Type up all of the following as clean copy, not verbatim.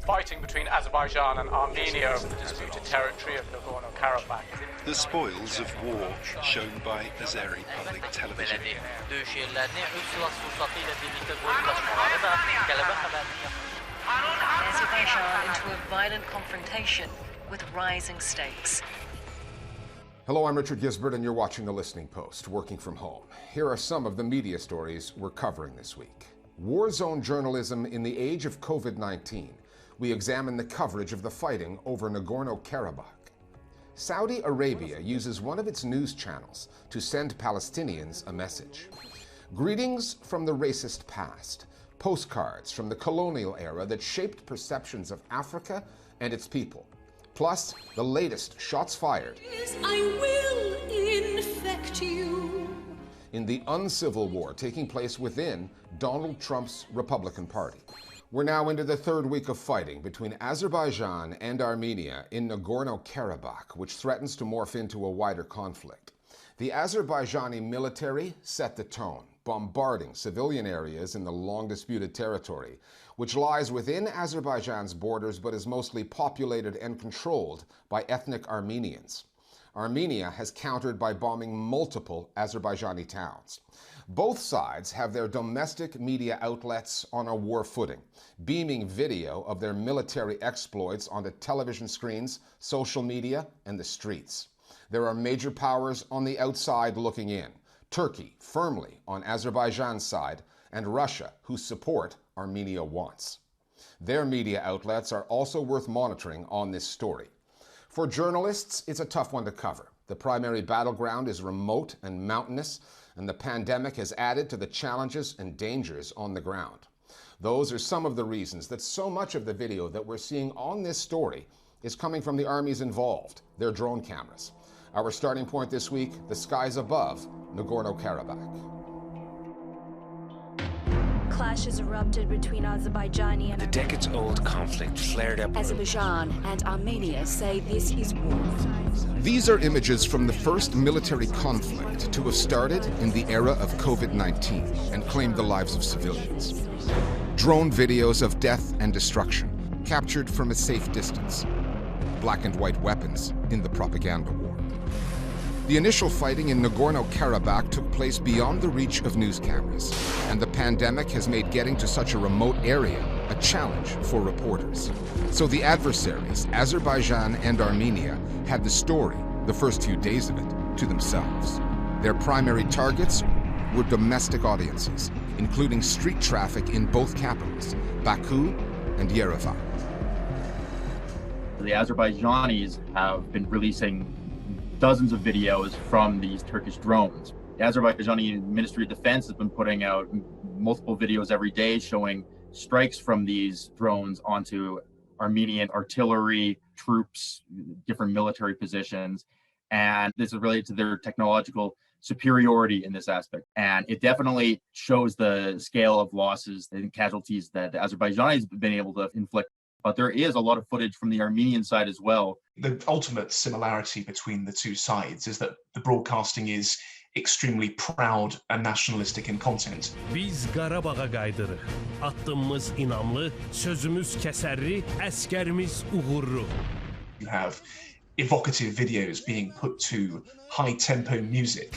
Fighting between Azerbaijan and Armenia over the disputed territory of Nagorno-Karabakh. The spoils of war shown by Azeri public television. Azerbaijan into a violent confrontation with rising stakes. Hello, I'm Richard Gizbert, and you're watching The Listening Post, working from home. Here are some of the media stories we're covering this week. War zone journalism in the age of COVID-19. We examine the coverage of the fighting over Nagorno-Karabakh. Saudi Arabia uses one of its news channels to send Palestinians a message. Greetings from the racist past. Postcards from the colonial era that shaped perceptions of Africa and its people. Plus, the latest shots fired. I will infect you. In the uncivil war taking place within Donald Trump's Republican Party. We're now into the third week of fighting between Azerbaijan and Armenia in Nagorno-Karabakh, which threatens to morph into a wider conflict. The Azerbaijani military set the tone, bombarding civilian areas in the long-disputed territory, which lies within Azerbaijan's borders but is mostly populated and controlled by ethnic Armenians. Armenia has countered by bombing multiple Azerbaijani towns. Both sides have their domestic media outlets on a war footing, beaming video of their military exploits onto television screens, social media, and the streets. There are major powers on the outside looking in. Turkey, firmly on Azerbaijan's side, and Russia, whose support Armenia wants. Their media outlets are also worth monitoring on this story. For journalists, it's a tough one to cover. The primary battleground is remote and mountainous, and the pandemic has added to the challenges and dangers on the ground. Those are some of the reasons that so much of the video that we're seeing on this story is coming from the armies involved, their drone cameras. Our starting point this week, the skies above Nagorno-Karabakh. Clashes erupted between Azerbaijani and The decades-old conflict flared up. Azerbaijan and Armenia say this is war. These are images from the first military conflict to have started in the era of COVID-19 and claimed the lives of civilians. Drone videos of death and destruction, captured from a safe distance. Black and white weapons in the propaganda war. The initial fighting in Nagorno-Karabakh took place beyond the reach of news cameras, and the pandemic has made getting to such a remote area a challenge for reporters. So the adversaries, Azerbaijan and Armenia, had the story, the first few days of it, to themselves. Their primary targets were domestic audiences, including street traffic in both capitals, Baku and Yerevan. The Azerbaijanis have been releasing dozens of videos from these Turkish drones. The Azerbaijani Ministry of Defense has been putting out multiple videos every day showing strikes from these drones onto Armenian artillery, troops, different military positions. And this is related to their technological superiority in this aspect. And it definitely shows the scale of losses and casualties that the Azerbaijanis have been able to inflict. But there is a lot of footage from the Armenian side as well. The ultimate similarity between the two sides is that the broadcasting is extremely proud and nationalistic in content. Biz Qarabağ'a qaydırıq. Attığımız inamlı, sözümüz kəsərli, əsgərimiz uğurlu. You have evocative videos being put to high-tempo music,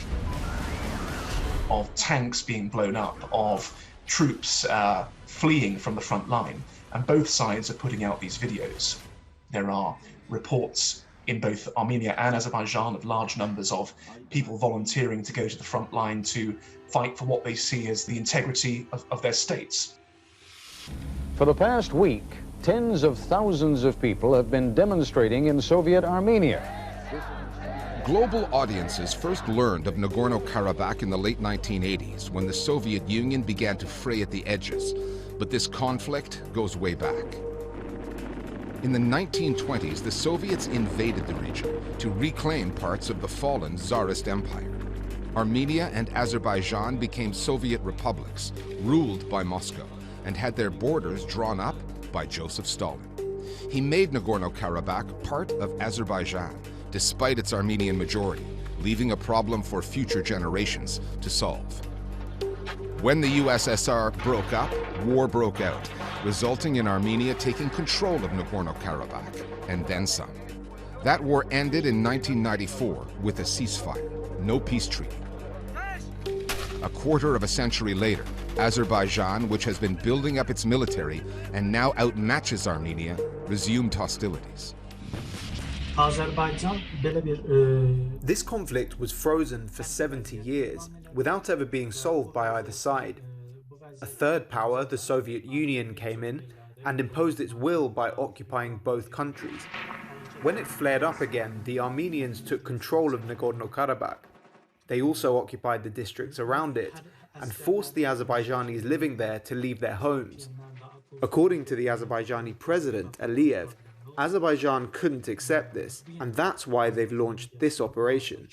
of tanks being blown up, of troops fleeing from the front line. And both sides are putting out these videos. There are reports in both Armenia and Azerbaijan of large numbers of people volunteering to go to the front line to fight for what they see as the integrity of their states. For the past week, tens of thousands of people have been demonstrating in Soviet Armenia. Global audiences first learned of Nagorno-Karabakh in the late 1980s when the Soviet Union began to fray at the edges. But this conflict goes way back. In the 1920s, the Soviets invaded the region to reclaim parts of the fallen Tsarist Empire. Armenia and Azerbaijan became Soviet republics, ruled by Moscow, and had their borders drawn up by Joseph Stalin. He made Nagorno-Karabakh part of Azerbaijan, despite its Armenian majority, leaving a problem for future generations to solve. When the USSR broke up, war broke out, resulting in Armenia taking control of Nagorno-Karabakh, and then some. That war ended in 1994 with a ceasefire, no peace treaty. A quarter of a century later, Azerbaijan, which has been building up its military and now outmatches Armenia, resumed hostilities. This conflict was frozen for 70 years, without ever being solved by either side. A third power, the Soviet Union, came in and imposed its will by occupying both countries. When it flared up again, the Armenians took control of Nagorno-Karabakh. They also occupied the districts around it and forced the Azerbaijanis living there to leave their homes. According to the Azerbaijani president, Aliyev, Azerbaijan couldn't accept this, and that's why they've launched this operation.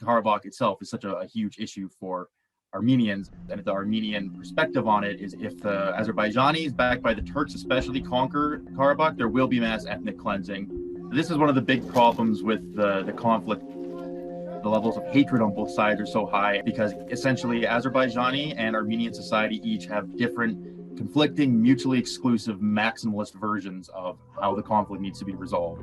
Karabakh itself is such a huge issue for Armenians, and the Armenian perspective on it is if the Azerbaijanis, backed by the Turks especially, conquer Karabakh, there will be mass ethnic cleansing. This is one of the big problems with the conflict. The levels of hatred on both sides are so high because essentially Azerbaijani and Armenian society each have different, conflicting, mutually exclusive, maximalist versions of how the conflict needs to be resolved.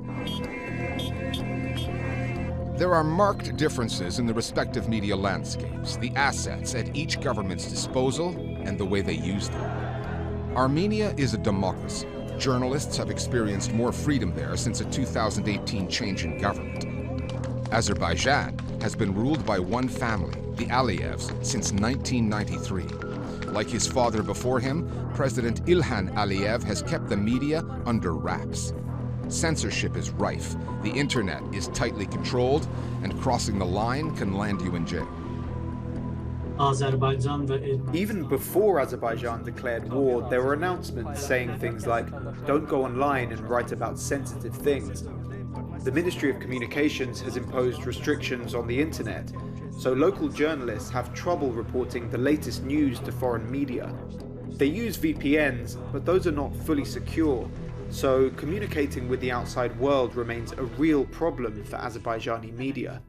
There are marked differences in the respective media landscapes, the assets at each government's disposal, and the way they use them. Armenia is a democracy. Journalists have experienced more freedom there since a 2018 change in government. Azerbaijan has been ruled by one family, the Aliyevs, since 1993. Like his father before him, President Ilhan Aliyev has kept the media under wraps. Censorship is rife, the internet is tightly controlled, and crossing the line can land you in jail. Even before Azerbaijan declared war, there were announcements saying things like, "Don't go online and write about sensitive things." The Ministry of Communications has imposed restrictions on the internet, so local journalists have trouble reporting the latest news to foreign media. They use VPNs, but those are not fully secure, so communicating with the outside world remains a real problem for Azerbaijani media.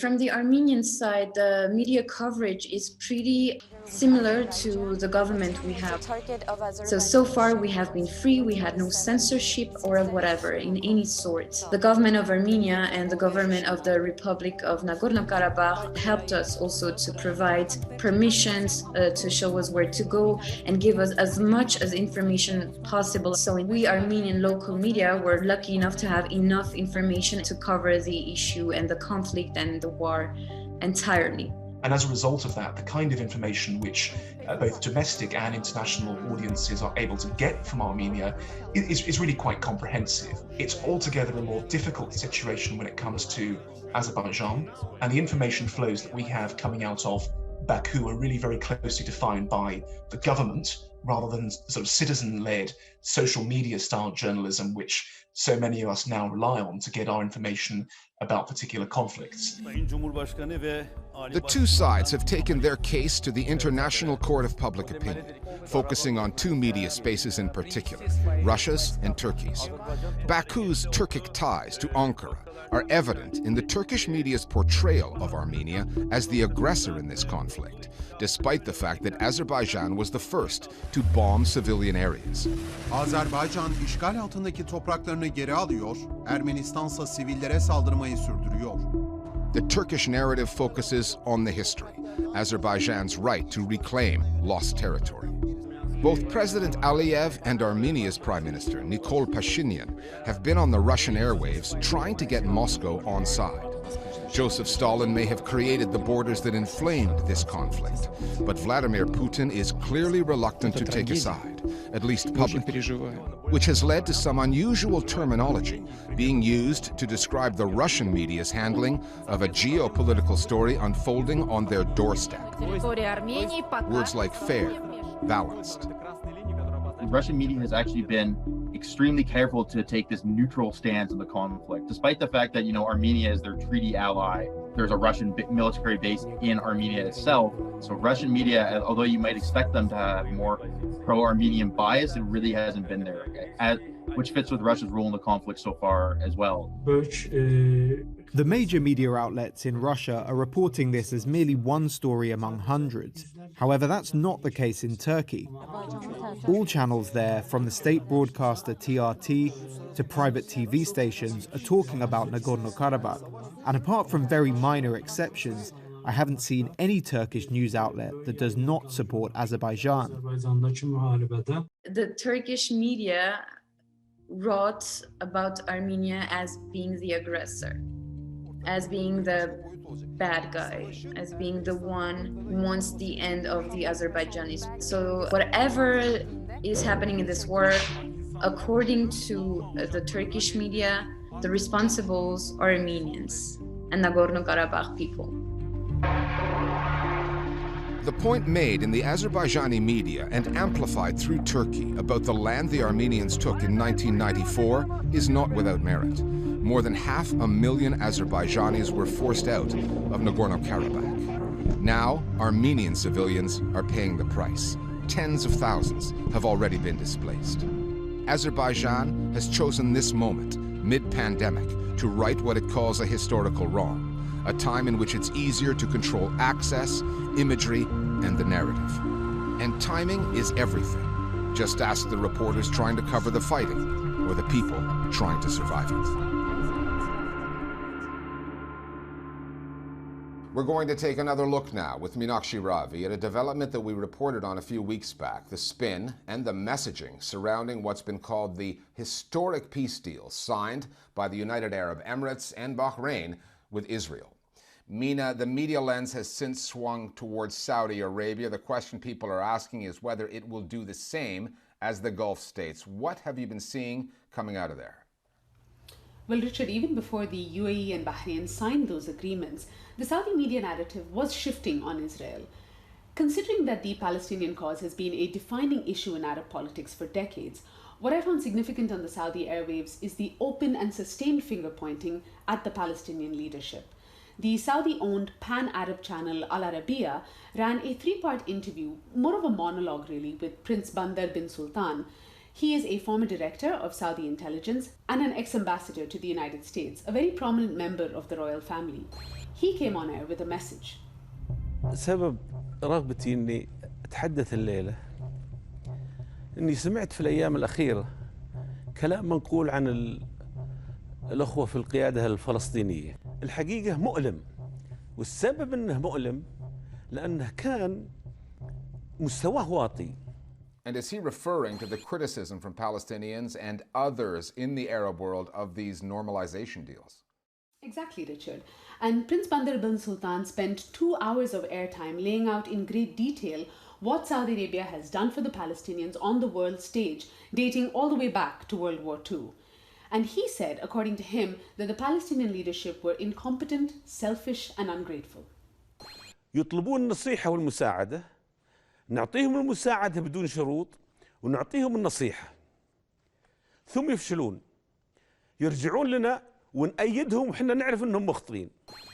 From the Armenian side, the media coverage is pretty similar to the government we have. So far we have been free, we had no censorship or whatever in any sort. The government of Armenia and the government of the Republic of Nagorno-Karabakh helped us also to provide permissions to show us where to go and give us as much as information possible. So we Armenian local media were lucky enough to have enough information to cover the issue and the conflict and the war entirely. And as a result of that, the kind of information which both domestic and international audiences are able to get from Armenia is really quite comprehensive. It's altogether a more difficult situation when it comes to Azerbaijan, and the information flows that we have coming out of Baku are really very closely defined by the government rather than sort of citizen-led social media style journalism, which so many of us now rely on to get our information about particular conflicts. The two sides have taken their case to the International Court of Public Opinion, focusing on two media spaces in particular, Russia's and Turkey's. Baku's Turkic ties to Ankara are evident in the Turkish media's portrayal of Armenia as the aggressor in this conflict, despite the fact that Azerbaijan was the first to bomb civilian areas. Azerbaycan işgal altındaki topraklarını geri alıyor, Ermenistansa sivillere saldırmayı sürdürüyor. The Turkish narrative focuses on the history, Azerbaijan's right to reclaim lost territory. Both President Aliyev and Armenia's Prime Minister, Nikol Pashinyan, have been on the Russian airwaves trying to get Moscow on side. Joseph Stalin may have created the borders that inflamed this conflict, but Vladimir Putin is clearly reluctant to take a side, at least publicly, which has led to some unusual terminology being used to describe the Russian media's handling of a geopolitical story unfolding on their doorstep. Words like fair, balanced. Russian media has actually been extremely careful to take this neutral stance in the conflict, despite the fact that, Armenia is their treaty ally. There's a Russian military base in Armenia itself. So Russian media, although you might expect them to have more pro-Armenian bias, it really hasn't been there, which fits with Russia's role in the conflict so far as well. The major media outlets in Russia are reporting this as merely one story among hundreds. However, that's not the case in Turkey. All channels there, from the state broadcaster TRT to private TV stations, are talking about Nagorno-Karabakh. And apart from very minor exceptions, I haven't seen any Turkish news outlet that does not support Azerbaijan. The Turkish media wrote about Armenia as being the aggressor, as being the bad guy, as being the one who wants the end of the Azerbaijanis. So whatever is happening in this war, according to the Turkish media, the responsibles are Armenians and Nagorno-Karabakh people. The point made in the Azerbaijani media and amplified through Turkey about the land the Armenians took in 1994 is not without merit. More than 500,000 Azerbaijanis were forced out of Nagorno-Karabakh. Now, Armenian civilians are paying the price. Tens of thousands have already been displaced. Azerbaijan has chosen this moment, mid-pandemic, to right what it calls a historical wrong, a time in which it's easier to control access, imagery, and the narrative. And timing is everything. Just ask the reporters trying to cover the fighting, or the people trying to survive it. We're going to take another look now with Meenakshi Ravi at a development that we reported on a few weeks back, the spin and the messaging surrounding what's been called the historic peace deal signed by the United Arab Emirates and Bahrain with Israel. Meena, the media lens has since swung towards Saudi Arabia. The question people are asking is whether it will do the same as the Gulf states. What have you been seeing coming out of there? Well, Richard, even before the UAE and Bahrain signed those agreements, the Saudi media narrative was shifting on Israel. Considering that the Palestinian cause has been a defining issue in Arab politics for decades, what I found significant on the Saudi airwaves is the open and sustained finger-pointing at the Palestinian leadership. The Saudi-owned pan-Arab channel Al Arabiya ran a three-part interview, more of a monologue really, with Prince Bandar bin Sultan. He is a former director of Saudi intelligence and an ex-ambassador to the United States, a very prominent member of the royal family. He came on air with a message. سبب رغبتي إني أتحدث الليلة إني سمعت في الأيام الأخيرة كلام منقول عن الأخوة في القيادة الفلسطينية. الحقيقة مؤلم، والسبب إنه مؤلم لأنه كان مستواه واطي. And is he referring to the criticism from Palestinians and others in the Arab world of these normalization deals? Exactly, Richard. And Prince Bandar bin Sultan spent 2 hours of airtime laying out in great detail what Saudi Arabia has done for the Palestinians on the world stage, dating all the way back to World War II. And he said, according to him, that the Palestinian leadership were incompetent, selfish, and ungrateful. يطلبون النصيحة والمساعدة، نعطيهم المساعدة بدون شروط ونعطيهم النصيحة، ثم يفشلون، يرجعون لنا ونأيدهم وحنا نعرف أنهم مخطئين.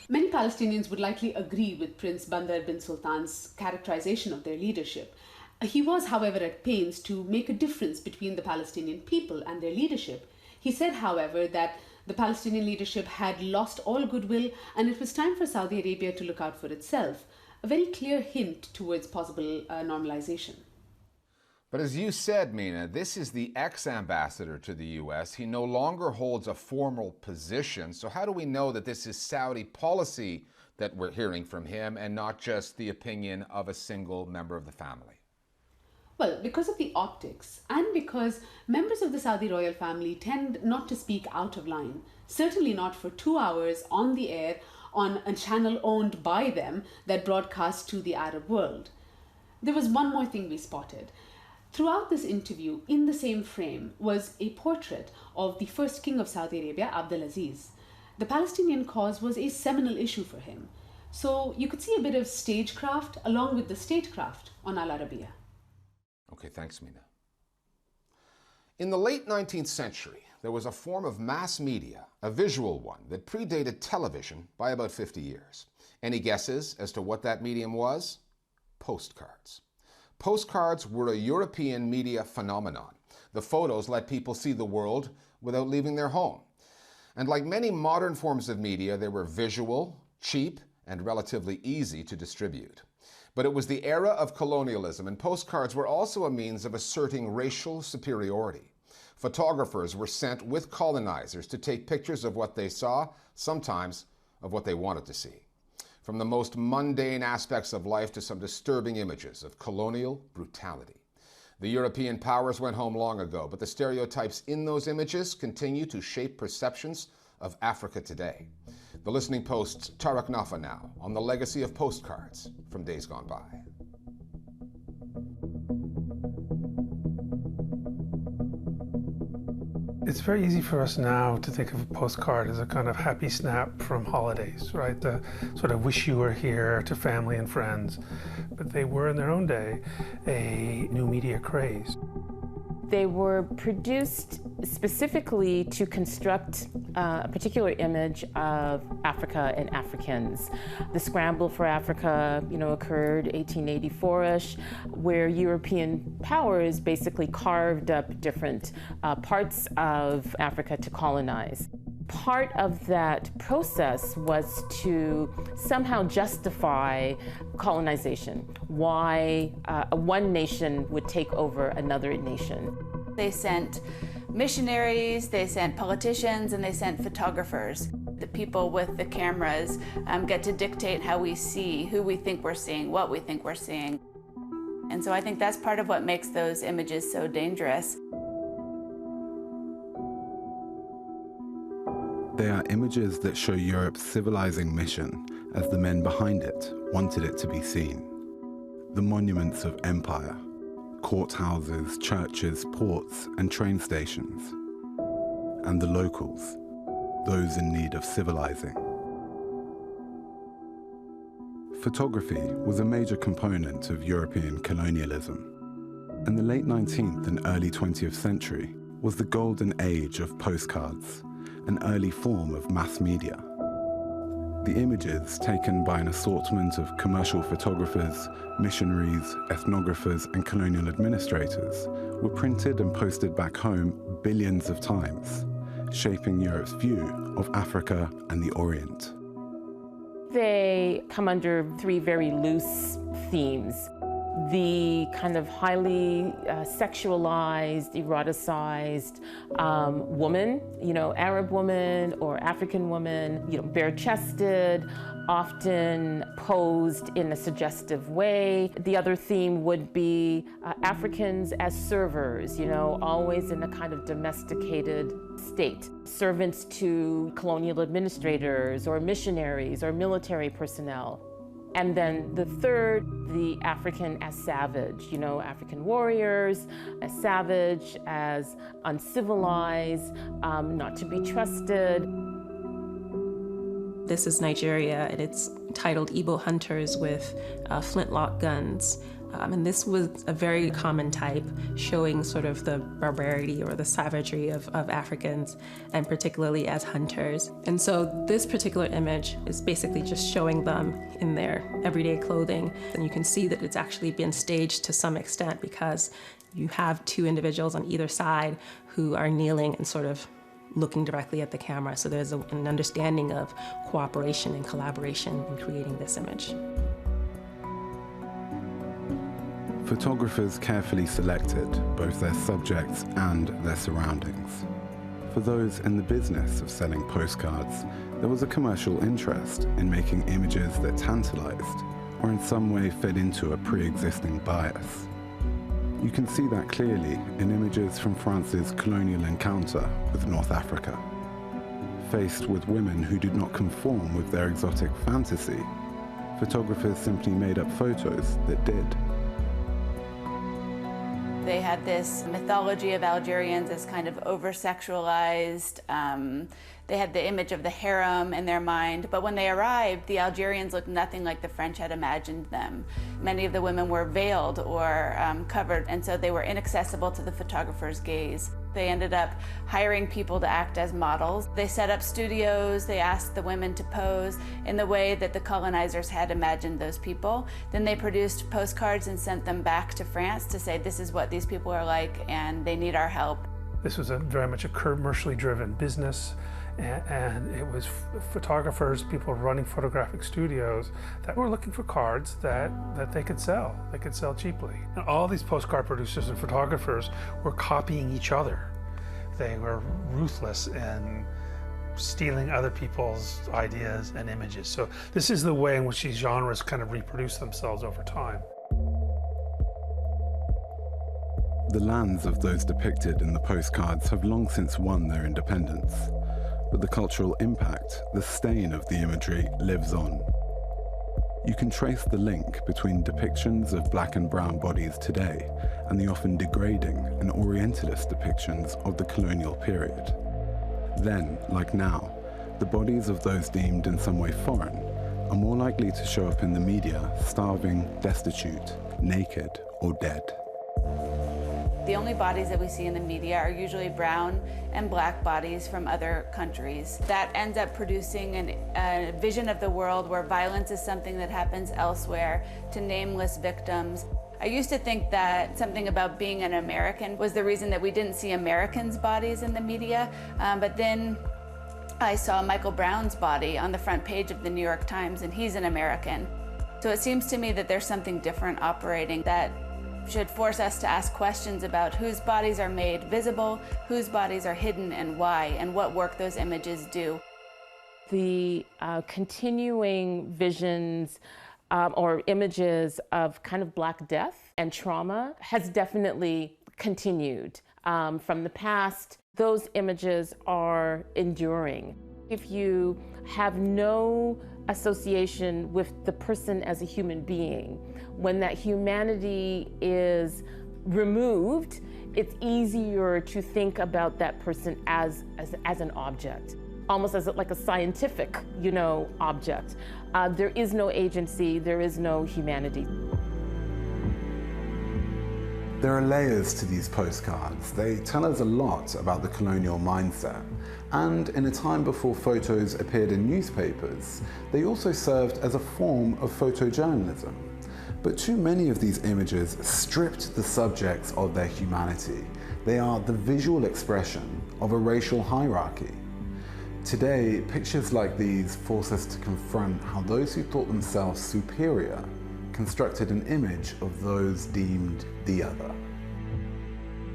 Many Palestinians would likely agree with Prince Bandar bin Sultan's characterization of their leadership. He was, however, at pains to make a difference between the Palestinian people and their leadership. He said, however, that the Palestinian leadership had lost all goodwill and it was time for Saudi Arabia to look out for itself. A very clear hint towards possible normalization. But as you said, Meena, this is the ex-ambassador to the U.S. He no longer holds a formal position. So how do we know that this is Saudi policy that we're hearing from him and not just the opinion of a single member of the family? Well, because of the optics and because members of the Saudi royal family tend not to speak out of line, certainly not for 2 hours on the air on a channel owned by them that broadcasts to the Arab world. There was one more thing we spotted. Throughout this interview, in the same frame, was a portrait of the first king of Saudi Arabia, Abdulaziz. The Palestinian cause was a seminal issue for him. So you could see a bit of stagecraft along with the statecraft on Al Arabiya. Okay, thanks, Meena. In the late 19th century, there was a form of mass media, a visual one, that predated television by about 50 years. Any guesses as to what that medium was? Postcards. Postcards were a European media phenomenon. The photos let people see the world without leaving their home. And like many modern forms of media, they were visual, cheap, and relatively easy to distribute. But it was the era of colonialism, and postcards were also a means of asserting racial superiority. Photographers were sent with colonizers to take pictures of what they saw, sometimes of what they wanted to see. From the most mundane aspects of life to some disturbing images of colonial brutality. The European powers went home long ago, but the stereotypes in those images continue to shape perceptions of Africa today. The Listening Post's Tarek Nafa now on the legacy of postcards from days gone by. It's very easy for us now to think of a postcard as a kind of happy snap from holidays, right? The sort of wish you were here to family and friends. But they were in their own day a new media craze. They were produced specifically to construct a particular image of Africa and Africans. The scramble for Africa, occurred 1884-ish, where European powers basically carved up different parts of Africa to colonize. Part of that process was to somehow justify colonization, why one nation would take over another nation. They sent missionaries, they sent politicians, and they sent photographers. The people with the cameras get to dictate how we see, who we think we're seeing, what we think we're seeing. And so I think that's part of what makes those images so dangerous. They are images that show Europe's civilizing mission as the men behind it wanted it to be seen. The monuments of empire, courthouses, churches, ports, and train stations. And the locals, those in need of civilizing. Photography was a major component of European colonialism. And the late 19th and early 20th century was the golden age of postcards, an early form of mass media. The images taken by an assortment of commercial photographers, missionaries, ethnographers, and colonial administrators were printed and posted back home billions of times, shaping Europe's view of Africa and the Orient. They come under three very loose themes. The kind of highly sexualized, eroticized woman, Arab woman or African woman, bare-chested, often posed in a suggestive way. The other theme would be Africans as servers, always in a kind of domesticated state. Servants to colonial administrators or missionaries or military personnel. And then the third, the African as savage, African warriors as savage, as uncivilized, not to be trusted. This is Nigeria, and it's titled Igbo Hunters with flintlock guns. And this was a very common type, showing sort of the barbarity or the savagery of Africans, and particularly as hunters. And so this particular image is basically just showing them in their everyday clothing. And you can see that it's actually been staged to some extent because you have two individuals on either side who are kneeling and sort of looking directly at the camera. So there's an understanding of cooperation and collaboration in creating this image. Photographers carefully selected both their subjects and their surroundings. For those in the business of selling postcards, there was a commercial interest in making images that tantalized or in some way fed into a pre-existing bias. You can see that clearly in images from France's colonial encounter with North Africa. Faced with women who did not conform with their exotic fantasy, photographers simply made up photos that did. They had this mythology of Algerians as kind of over-sexualized. They had the image of the harem in their mind, but when they arrived, the Algerians looked nothing like the French had imagined them. Many of the women were veiled or covered, and so they were inaccessible to the photographer's gaze. They ended up hiring people to act as models. They set up studios, they asked the women to pose in the way that the colonizers had imagined those people. Then they produced postcards and sent them back to France to say, this is what these people are like and they need our help. This was very much a commercially driven business. And it was photographers, people running photographic studios that were looking for cards that they could sell cheaply. And all these postcard producers and photographers were copying each other. They were ruthless in stealing other people's ideas and images. So this is the way in which these genres kind of reproduce themselves over time. The lands of those depicted in the postcards have long since won their independence, but the cultural impact, the stain of the imagery, lives on. You can trace the link between depictions of black and brown bodies today and the often degrading and Orientalist depictions of the colonial period. Then, like now, the bodies of those deemed in some way foreign are more likely to show up in the media starving, destitute, naked, or dead. The only bodies that we see in the media are usually brown and black bodies from other countries. That ends up producing a vision of the world where violence is something that happens elsewhere to nameless victims. I used to think that something about being an American was the reason that we didn't see Americans' bodies in the media, but then I saw Michael Brown's body on the front page of the New York Times, and he's an American. So it seems to me that there's something different operating that should force us to ask questions about whose bodies are made visible, whose bodies are hidden, and why, and what work those images do. The continuing visions or images of kind of Black death and trauma has definitely continued from the past. Those images are enduring. If you have no association with the person as a human being, when that humanity is removed, it's easier to think about that person as an object, almost as like a scientific, object. There is no agency, there is no humanity. There are layers to these postcards. They tell us a lot about the colonial mindset. And in a time before photos appeared in newspapers, they also served as a form of photojournalism. But too many of these images stripped the subjects of their humanity. They are the visual expression of a racial hierarchy. Today, pictures like these force us to confront how those who thought themselves superior constructed an image of those deemed the other.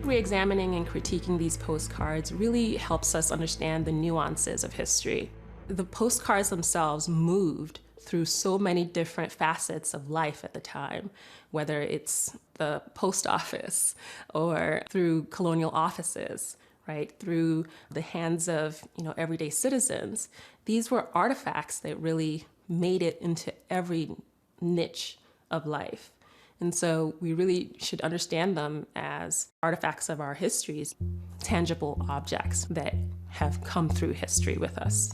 Re-examining and critiquing these postcards really helps us understand the nuances of history. The postcards themselves moved through so many different facets of life at the time, whether it's the post office or through colonial offices, right, through the hands of everyday citizens. These were artifacts that really made it into every niche of life. And so we really should understand them as artifacts of our histories, tangible objects that have come through history with us.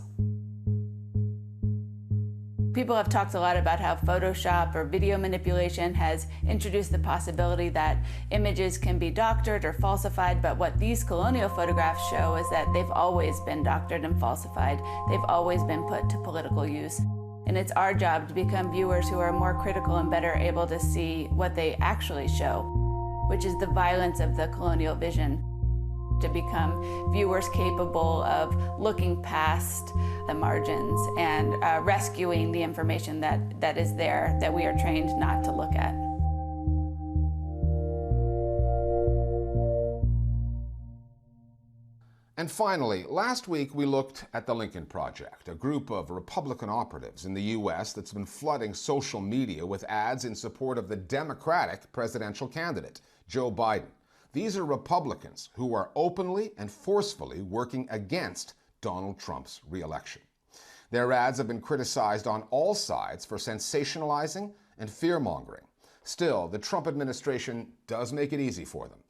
People have talked a lot about how Photoshop or video manipulation has introduced the possibility that images can be doctored or falsified, but what these colonial photographs show is that they've always been doctored and falsified. They've always been put to political use. And it's our job to become viewers who are more critical and better able to see what they actually show, which is the violence of the colonial vision, to become viewers capable of looking past the margins and rescuing the information that is there that we are trained not to look at. And finally, last week we looked at the Lincoln Project, a group of Republican operatives in the U.S. that's been flooding social media with ads in support of the Democratic presidential candidate, Joe Biden. These are Republicans who are openly and forcefully working against Donald Trump's re-election. Their ads have been criticized on all sides for sensationalizing and fear-mongering. Still, the Trump administration does make it easy for them.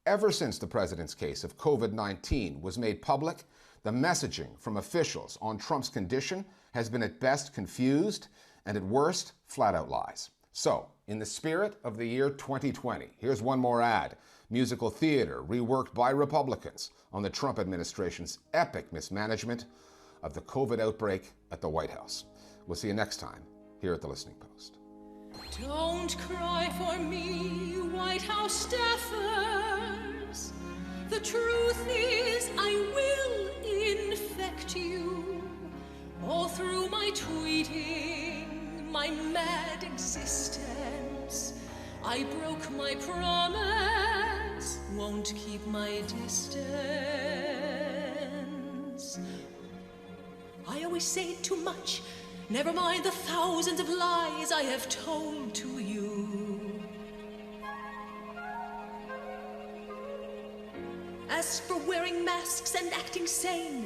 Ever since the president's case of COVID-19 was made public, the messaging from officials on Trump's condition has been at best confused and at worst flat-out lies. So, in the spirit of the year 2020, here's one more ad. Musical theater reworked by Republicans on the Trump administration's epic mismanagement of the COVID outbreak at the White House. We'll see you next time here at the Listening Post. Don't cry for me, White House staffers. The truth is, I will infect correct you. All through my tweeting, my mad existence, I broke my promise, won't keep my distance. I always say too much, never mind the thousands of lies I have told to you. As for wearing masks and acting sane,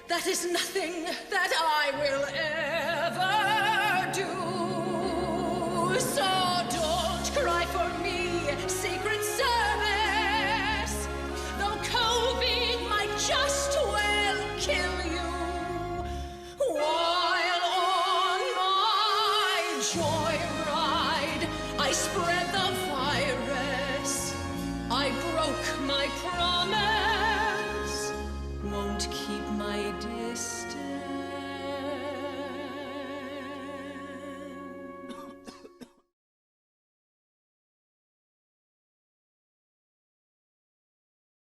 that is nothing that I will